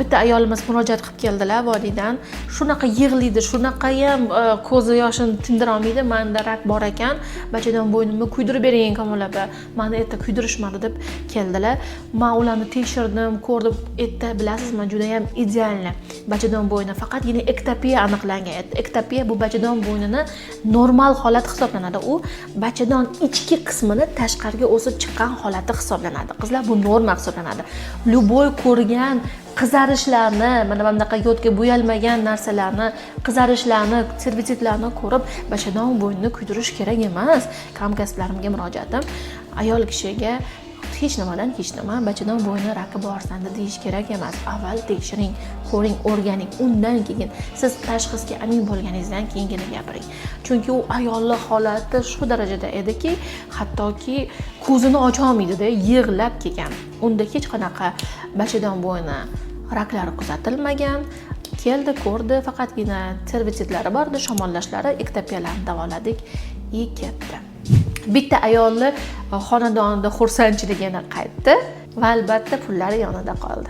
bitta ayolimiz murojaat qilib keldilar vodiydan. Shunaqa yig'laydi, shunaqa ham ko'zi yoshini tindira olmaydi. Menda rak bor ekan, bachadon bo'ynimni kuydirib bering Kamol opa. Meni erta kuydirishmadi deb keldilar. Men ularni tekshirdim, ko'rdim, erta bilasizmi, juda ham idealni bachadon bo'yni, faqatgina ektopiya aniqlangan edi. Ektopiya bu bachadon bo'ynini normal holat hisoblanadi. U bachadon ichki qismini tashqariga o'sib chiqqan holati hisoblanadi. Qizlar, bu norma hisoblanadi. Luboy ko'rgan qizarishlarni, mana bunaqa yodga bo'yalmagan narsalarni, qizarishlarni, servititlarni ko'rib bachadon bo'ynini kuydirish kerak emas. Hamkasblarimga murojaatim, ayol kishiga hech nimadan hech nima bachadon bo'yni raki bor sanda deyish kerak emas. Avval tekshiring, ko'ring, o'rganing, undan keyin siz tashxisga amin bo'lganingizdan keyingina gapiring. Chunki u ayolning holati shu darajada ediki, hattoki ko'zini ocha olmaydi-da, yig'lab kelgan. Unda hech qanaqa bachadon bo'yni raklari kuzatilmagan. Keldi, ko'rdi, faqatgina servititlari bor edi, shamollashlari, ektopiyalarni davoladik. Ketdi. Bitta ayolni xonadonida xursandchiligini qaytdi va albatta pullari yonida qoldi.